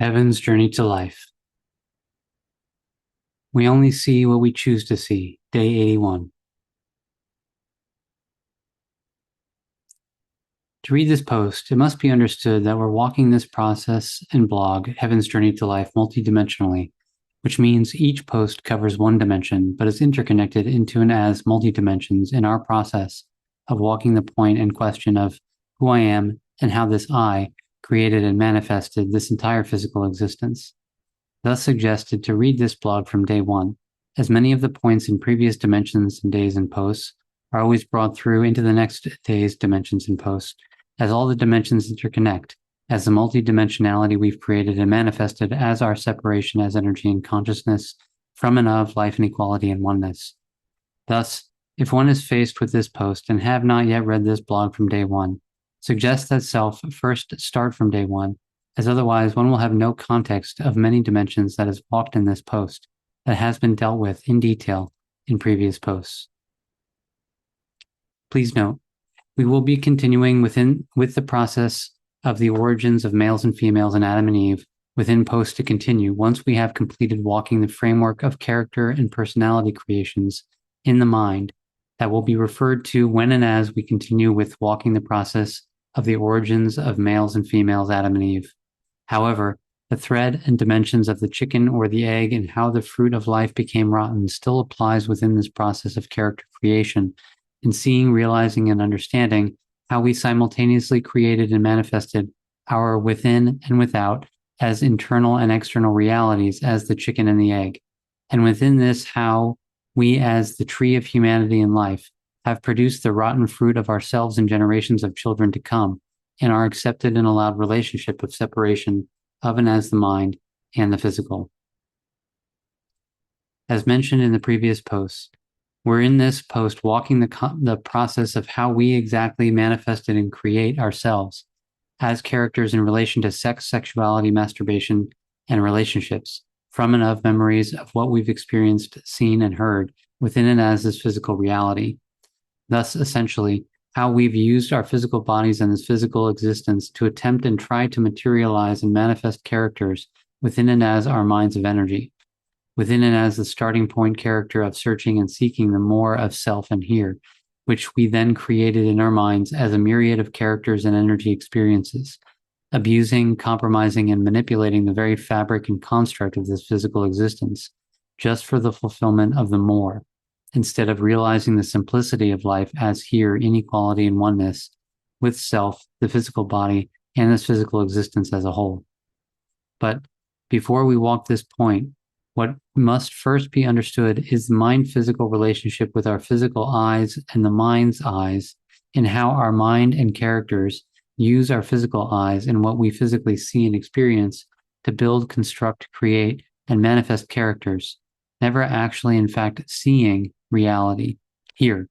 Heaven's Journey to Life. We only see what we choose to see. Day 81. To read this post, it must be understood that we're walking this process and blog, Heaven's Journey to Life, multidimensionally, which means each post covers one dimension, but is interconnected into and as multi-dimensions in our process of walking the point and question of who I am and how this I created and manifested this entire physical existence. Thus suggested to read this blog from day one, as many of the points in previous dimensions and days and posts are always brought through into the next day's dimensions and posts, as all the dimensions interconnect, as the multidimensionality we've created and manifested as our separation as energy and consciousness from and of life and equality and oneness. Thus, if one is faced with this post and have not yet read this blog from day one, suggest that self first start from day one, as otherwise one will have no context of many dimensions that is walked in this post that has been dealt with in detail in previous posts. Please note, we will be continuing with the process of the origins of males and females in Adam and Eve within posts to continue once we have completed walking the framework of character and personality creations in the mind that will be referred to when and as we continue with walking the process of the origins of males and females, Adam and Eve. However, the thread and dimensions of the chicken or the egg and how the fruit of life became rotten still applies within this process of character creation in seeing, realizing, and understanding how we simultaneously created and manifested our within and without as internal and external realities as the chicken and the egg. And within this, how we as the tree of humanity and life have produced the rotten fruit of ourselves and generations of children to come in our accepted and allowed relationship of separation of and as the mind and the physical. As mentioned in the previous posts, we're in this post walking the process of how we exactly manifested and create ourselves as characters in relation to sex, sexuality, masturbation, and relationships from and of memories of what we've experienced, seen, and heard within and as this physical reality. Thus, essentially, how we've used our physical bodies and this physical existence to attempt and try to materialize and manifest characters within and as our minds of energy, within and as the starting point character of searching and seeking the more of self and here, which we then created in our minds as a myriad of characters and energy experiences, abusing, compromising, and manipulating the very fabric and construct of this physical existence, just for the fulfillment of the more, instead of realizing the simplicity of life as here, inequality and oneness with self, the physical body, and this physical existence as a whole. But before we walk this point, what must first be understood is the mind-physical relationship with our physical eyes and the mind's eyes, and how our mind and characters use our physical eyes and what we physically see and experience to build, construct, create, and manifest characters, never actually, in fact, seeing reality here,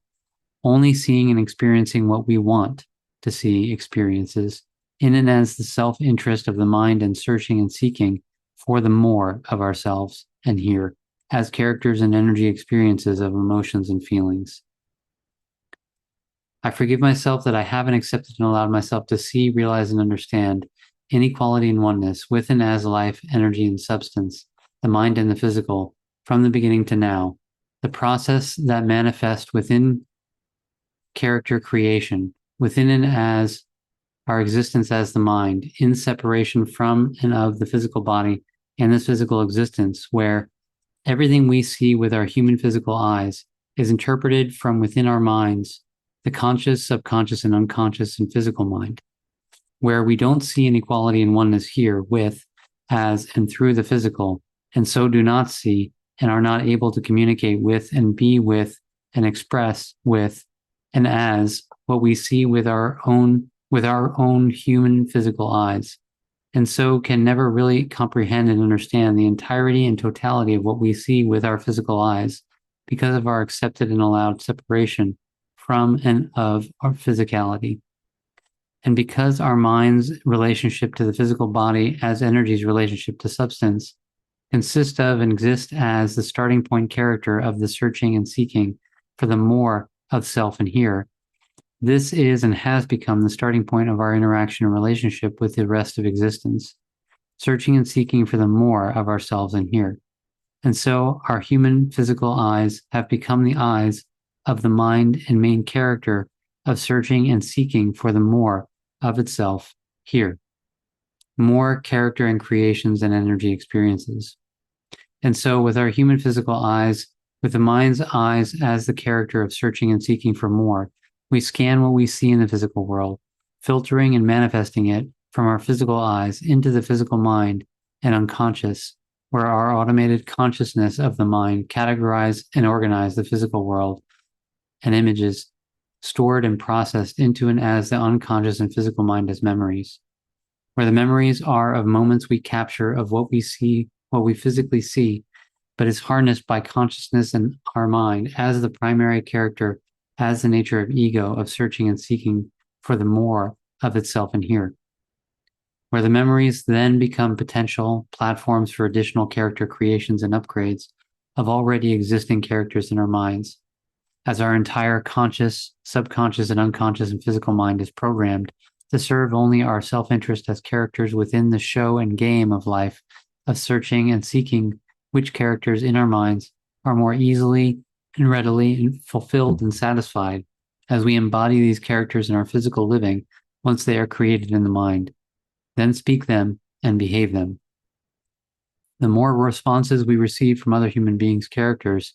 only seeing and experiencing what we want to see experiences in and as the self-interest of the mind and searching and seeking for the more of ourselves and here as characters and energy experiences of emotions and feelings. I forgive myself that I haven't accepted and allowed myself to see, realize, and understand inequality and oneness with and as life, energy, and substance, the mind and the physical, from the beginning to now, the process that manifests within character creation, within and as our existence as the mind, in separation from and of the physical body and this physical existence, where everything we see with our human physical eyes is interpreted from within our minds, the conscious, subconscious, and unconscious and physical mind, where we don't see inequality and oneness here with, as, and through the physical, and so do not see and are not able to communicate with and be with and express with and as what we see with our own human physical eyes, and so can never really comprehend and understand the entirety and totality of what we see with our physical eyes because of our accepted and allowed separation from and of our physicality. And because our mind's relationship to the physical body as energy's relationship to substance consist of and exist as the starting point character of the searching and seeking for the more of self and here, this is and has become the starting point of our interaction and relationship with the rest of existence. searching and seeking for the more of ourselves in here. And so our human physical eyes have become the eyes of the mind and main character of searching and seeking for the more of itself here. More character and creations and energy experiences. And so with our human physical eyes, with the mind's eyes as the character of searching and seeking for more, we scan what we see in the physical world, filtering and manifesting it from our physical eyes into the physical mind and unconscious, where our automated consciousness of the mind categorize and organize the physical world and images stored and processed into and as the unconscious and physical mind as memories, where the memories are of moments we capture of what we see, what we physically see, but is harnessed by consciousness and our mind as the primary character, as the nature of ego, of searching and seeking for the more of itself in here, where the memories then become potential platforms for additional character creations and upgrades of already existing characters in our minds, as our entire conscious, subconscious, and unconscious and physical mind is programmed to serve only our self-interest as characters within the show and game of life of searching and seeking which characters in our minds are more easily and readily fulfilled and satisfied as we embody these characters in our physical living once they are created in the mind, then speak them and behave them. The more responses we receive from other human beings' characters,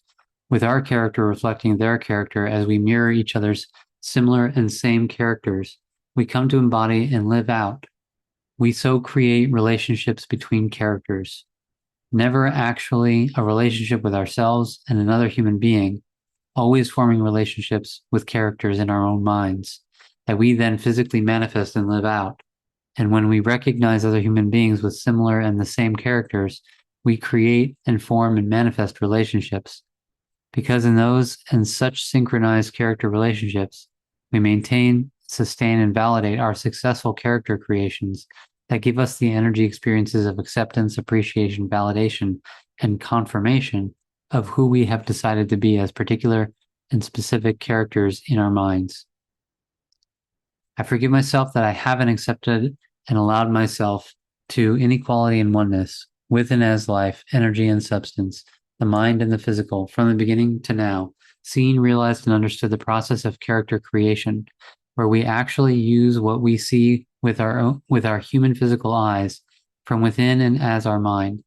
with our character reflecting their character as we mirror each other's similar and same characters, we come to embody and live out. We so create relationships between characters, never actually a relationship with ourselves and another human being, always forming relationships with characters in our own minds that we then physically manifest and live out. And when we recognize other human beings with similar and the same characters, we create and form and manifest relationships. Because in those and such synchronized character relationships, we maintain, sustain, and validate our successful character creations that give us the energy experiences of acceptance, appreciation, validation, and confirmation of who we have decided to be as particular and specific characters in our minds. I forgive myself that I haven't accepted and allowed myself to inequality and oneness with and as life, energy, and substance, the mind and the physical, from the beginning to now, seen, realized, and understood the process of character creation, where we actually use what we see with our human physical eyes from within and as our mind,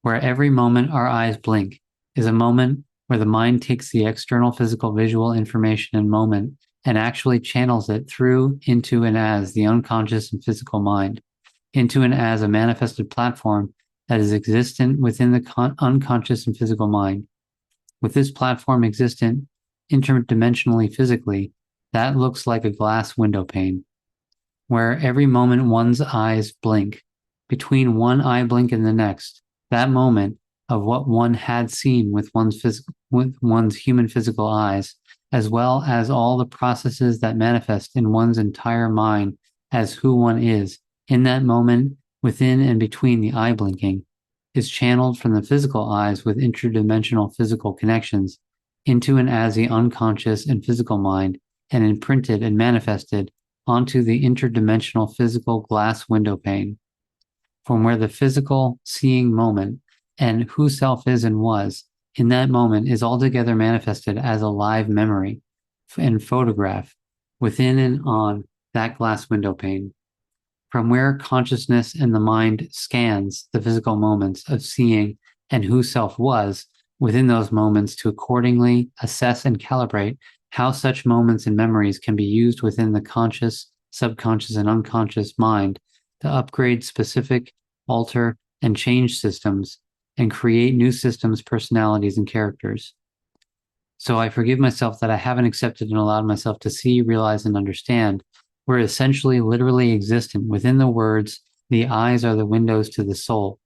where every moment our eyes blink is a moment where the mind takes the external physical visual information and moment and actually channels it through, into, and as the unconscious and physical mind, into and as a manifested platform that is existent within the unconscious and physical mind. With this platform existent interdimensionally physically, that looks like a glass window pane, where every moment one's eyes blink, between one eye blink and the next, that moment of what one had seen with one's human physical eyes, as well as all the processes that manifest in one's entire mind as who one is, in that moment within and between the eye blinking, is channeled from the physical eyes with interdimensional physical connections into and as the unconscious and physical mind, and imprinted and manifested onto the interdimensional physical glass window pane, from where the physical seeing moment and who self is and was in that moment is altogether manifested as a live memory and photograph within and on that glass window pane, from where consciousness and the mind scans the physical moments of seeing and who self was within those moments to accordingly assess and calibrate how such moments and memories can be used within the conscious, subconscious, and unconscious mind to upgrade specific, alter, and change systems and create new systems, personalities, and characters. So I forgive myself that I haven't accepted and allowed myself to see, realize, and understand we're essentially literally existent within the words, the eyes are the windows to the soul.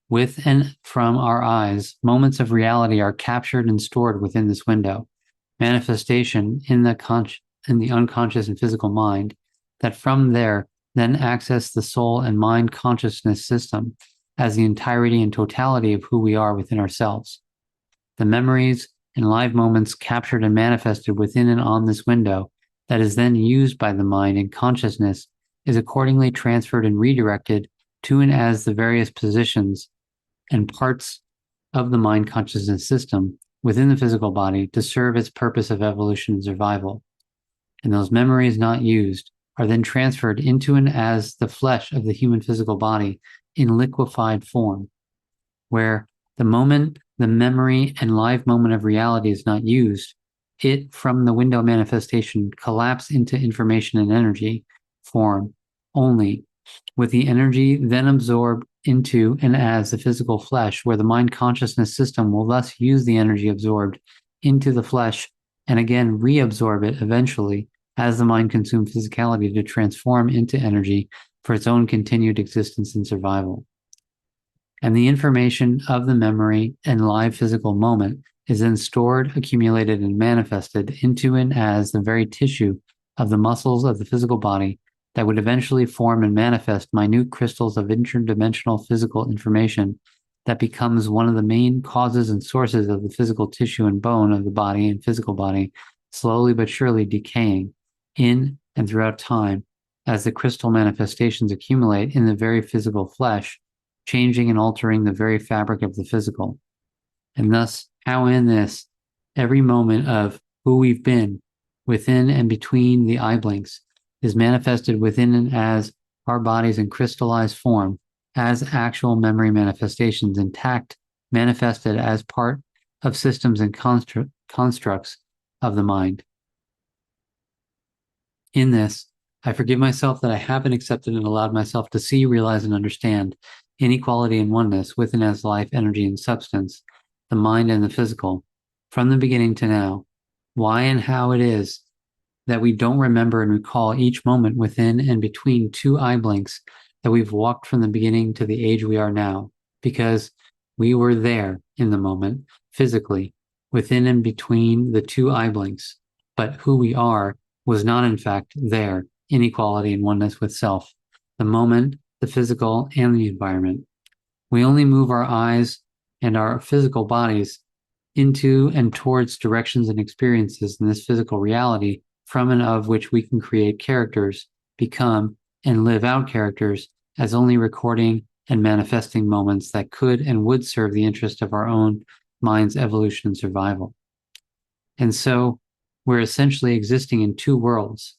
With and from our eyes, moments of reality are captured and stored within this window, manifestation in the unconscious and physical mind, that from there then access the soul and mind consciousness system as the entirety and totality of who we are within ourselves. The memories and live moments captured and manifested within and on this window that is then used by the mind and consciousness is accordingly transferred and redirected to and as the various positions and parts of the mind consciousness system within the physical body to serve its purpose of evolution and survival. And those memories not used are then transferred into and as the flesh of the human physical body in liquefied form, where the moment the memory and live moment of reality is not used, it, from the window manifestation, collapse into information and energy form only, with the energy then absorbed into and as the physical flesh, where the mind consciousness system will thus use the energy absorbed into the flesh and again reabsorb it eventually as the mind consumed physicality to transform into energy for its own continued existence and survival. And the information of the memory and live physical moment is then stored, accumulated, and manifested into and as the very tissue of the muscles of the physical body that would eventually form and manifest minute crystals of interdimensional physical information that becomes one of the main causes and sources of the physical tissue and bone of the body and physical body, slowly but surely decaying in and throughout time as the crystal manifestations accumulate in the very physical flesh, changing and altering the very fabric of the physical. And thus, how in this, every moment of who we've been within and between the eye blinks is manifested within and as our bodies in crystallized form as actual memory manifestations intact, manifested as part of systems and constructs of the mind. In this, I forgive myself that I haven't accepted and allowed myself to see, realize, and understand inequality and oneness within as life, energy, and substance, the mind and the physical, from the beginning to now, why and how it is that we don't remember and recall each moment within and between two eye blinks that we've walked from the beginning to the age we are now, because we were there in the moment, physically, within and between the two eye blinks, but who we are was not in fact there, inequality and oneness with self, the moment, the physical, and the environment. We only move our eyes and our physical bodies into and towards directions and experiences in this physical reality from and of which we can create characters, become, and live out characters as only recording and manifesting moments that could and would serve the interest of our own mind's evolution and survival. And so we're essentially existing in two worlds.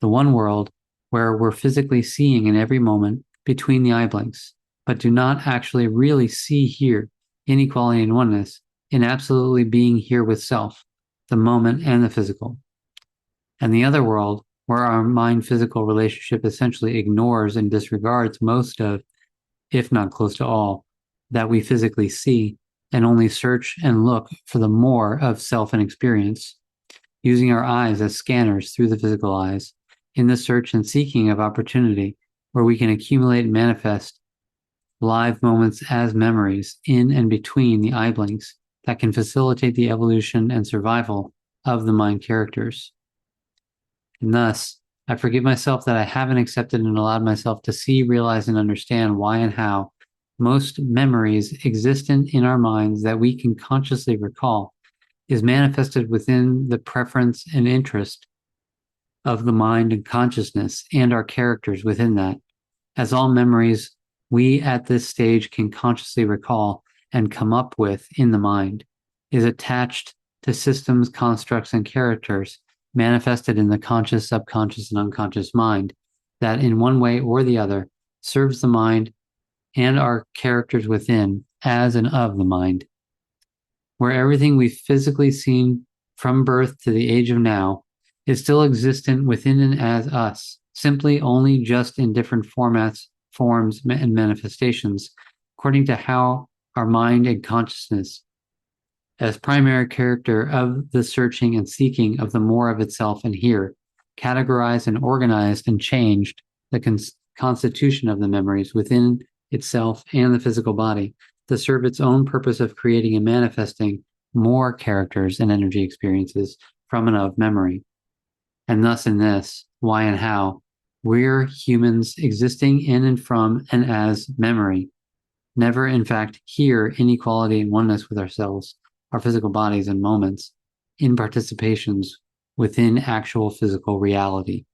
The one world where we're physically seeing in every moment between the eye blinks, but do not actually really see here inequality and oneness in absolutely being here with self, the moment and the physical. And the other world where our mind-physical relationship essentially ignores and disregards most of, if not close to all, that we physically see, and only search and look for the more of self and experience, using our eyes as scanners through the physical eyes, in the search and seeking of opportunity where we can accumulate and manifest live moments as memories in and between the eye blinks that can facilitate the evolution and survival of the mind characters. And thus, I forgive myself that I haven't accepted and allowed myself to see, realize, and understand why and how most memories existent in our minds that we can consciously recall is manifested within the preference and interest of the mind and consciousness and our characters within that. As all memories we at this stage can consciously recall and come up with in the mind is attached to systems, constructs, and characters manifested in the conscious, subconscious, and unconscious mind that in one way or the other serves the mind and our characters within as and of the mind, where everything we've physically seen from birth to the age of now is still existent within and as us, simply only just in different formats, forms, and manifestations, according to how our mind and consciousness, as primary character of the searching and seeking of the more of itself and here, categorized and organized and changed the constitution of the memories within itself and the physical body to serve its own purpose of creating and manifesting more characters and energy experiences from and of memory. And thus in this, why and how, we're humans existing in and from and as memory, never in fact here inequality and oneness with ourselves, our physical bodies and moments, in participations within actual physical reality.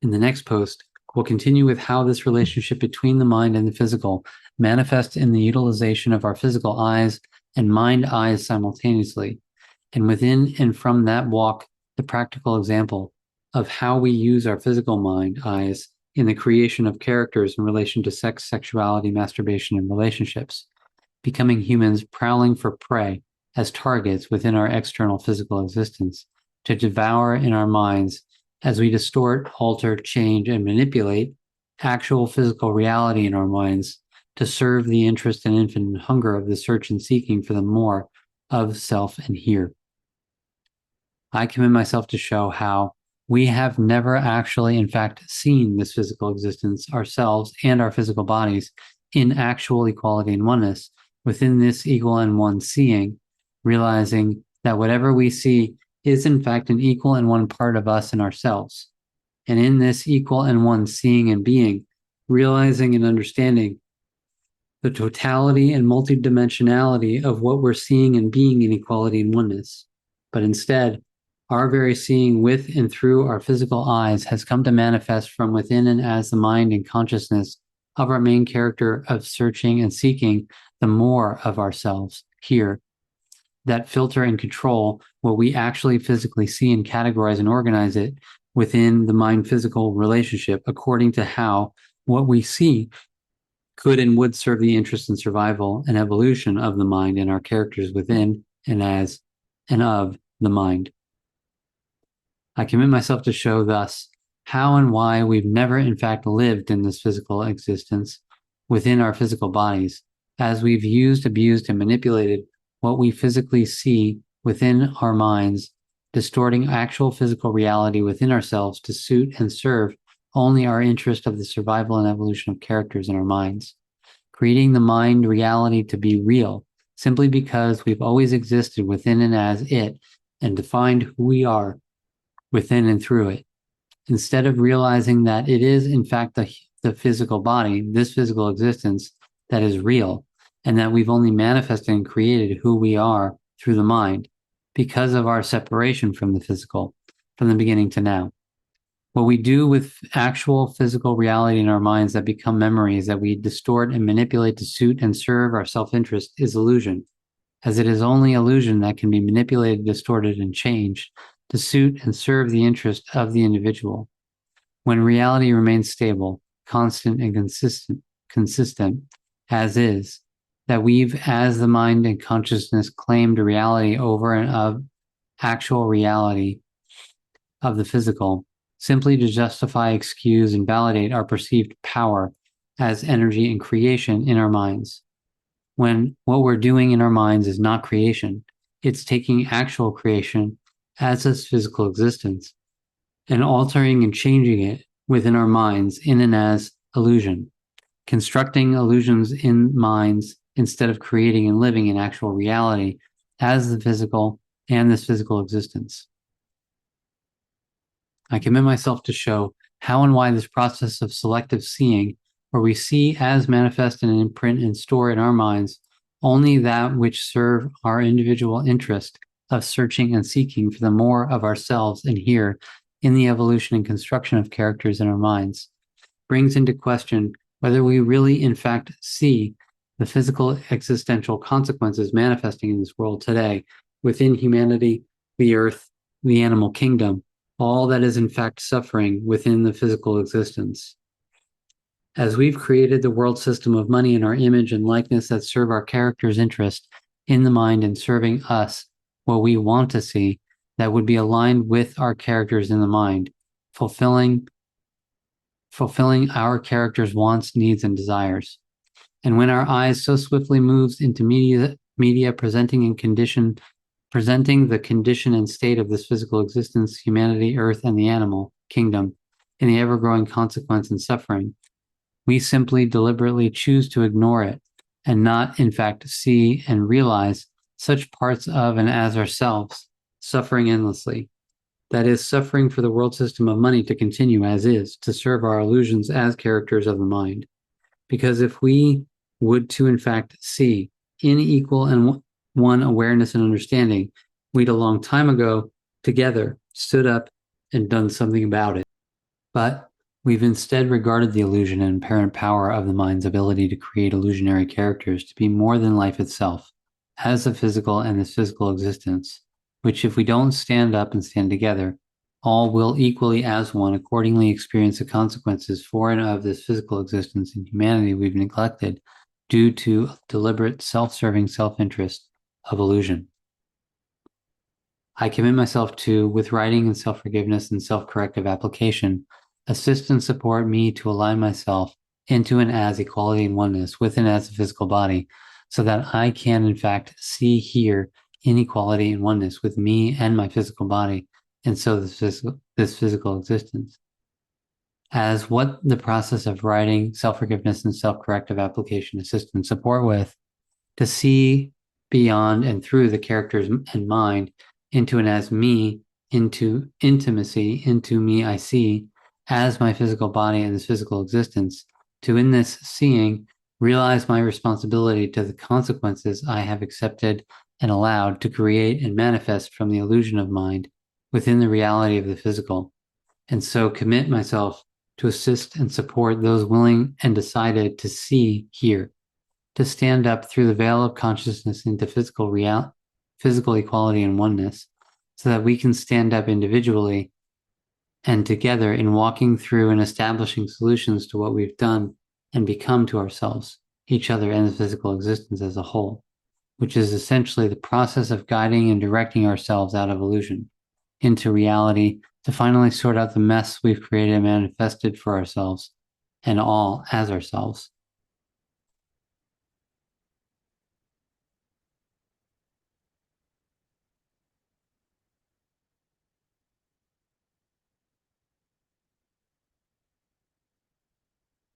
In the next post, we'll continue with how this relationship between the mind and the physical manifests in the utilization of our physical eyes and mind eyes simultaneously. And within and from that walk, the practical example of how we use our physical mind eyes in the creation of characters in relation to sex, sexuality, masturbation, and relationships, becoming humans prowling for prey as targets within our external physical existence to devour in our minds as we distort, alter, change, and manipulate actual physical reality in our minds to serve the interest and infinite hunger of the search and seeking for the more of self and here. I commit myself to show how we have never actually, in fact, seen this physical existence, ourselves, and our physical bodies in actual equality and oneness within this equal and one seeing, realizing that whatever we see is, in fact, an equal and one part of us and ourselves. And in this equal and one seeing and being, realizing and understanding the totality and multidimensionality of what we're seeing and being in equality and oneness. But instead, our very seeing with and through our physical eyes has come to manifest from within and as the mind and consciousness of our main character of searching and seeking the more of ourselves here, that filter and control what we actually physically see and categorize and organize it within the mind-physical relationship according to how what we see could and would serve the interest and survival and evolution of the mind and our characters within and as and of the mind. I commit myself to show thus how and why we've never in fact lived in this physical existence within our physical bodies, as we've used, abused, and manipulated what we physically see within our minds, distorting actual physical reality within ourselves to suit and serve only our interest of the survival and evolution of characters in our minds, creating the mind reality to be real simply because we've always existed within and as it and defined who we are within and through it, instead of realizing that it is in fact the physical body, this physical existence that is real, and that we've only manifested and created who we are through the mind because of our separation from the physical from the beginning to now. What we do with actual physical reality in our minds that become memories that we distort and manipulate to suit and serve our self-interest is illusion, as it is only illusion that can be manipulated, distorted, and changed to suit and serve the interest of the individual. When reality remains stable, constant, and consistent as is, that we've, as the mind and consciousness, claimed reality over and of actual reality of the physical, simply to justify, excuse, and validate our perceived power as energy and creation in our minds. When what we're doing in our minds is not creation, it's taking actual creation as its physical existence and altering and changing it within our minds in and as illusion, constructing illusions in minds instead of creating and living in actual reality as the physical and this physical existence. I commit myself to show how and why this process of selective seeing, where we see as manifest and imprint and store in our minds only that which serve our individual interest of searching and seeking for the more of ourselves and here in the evolution and construction of characters in our minds, brings into question whether we really in fact see the physical existential consequences manifesting in this world today within humanity, the earth, the animal kingdom, all that is in fact suffering within the physical existence. As we've created the world system of money in our image and likeness that serve our character's interest in the mind and serving us what we want to see that would be aligned with our characters in the mind, fulfilling our character's wants, needs, and desires. And when our eyes so swiftly moves into media presenting the condition and state of this physical existence, humanity, earth, and the animal kingdom, in the ever-growing consequence and suffering, we simply deliberately choose to ignore it and not, in fact, see and realize such parts of and as ourselves, suffering endlessly. That is, suffering for the world system of money to continue as is, to serve our illusions as characters of the mind. Because if we would to, in fact, see in equal and one awareness and understanding, we'd a long time ago together stood up and done something about it. But We've instead regarded the illusion and apparent power of the mind's ability to create illusionary characters to be more than life itself, as the physical and this physical existence, which if we don't stand up and stand together, all will equally as one accordingly experience the consequences for and of this physical existence in humanity we've neglected due to deliberate self-serving self-interest of illusion. I commit myself to, with writing and self-forgiveness and self-corrective application, assist and support me to align myself into and as equality and oneness with and as a physical body, so that I can in fact see here inequality and oneness with me and my physical body, and so this physical existence. As what the process of writing, self-forgiveness, and self-corrective application assist and support with, to see beyond and through the characters and mind into and as me, into intimacy, into me I see, as my physical body and this physical existence, to in this seeing realize my responsibility to the consequences I have accepted and allowed to create and manifest from the illusion of mind within the reality of the physical, and so commit myself to assist and support those willing and decided to see here, to stand up through the veil of consciousness into physical equality and oneness, so that we can stand up individually and together in walking through and establishing solutions to what we've done and become to ourselves, each other, and the physical existence as a whole, which is essentially the process of guiding and directing ourselves out of illusion into reality to finally sort out the mess we've created and manifested for ourselves and all as ourselves.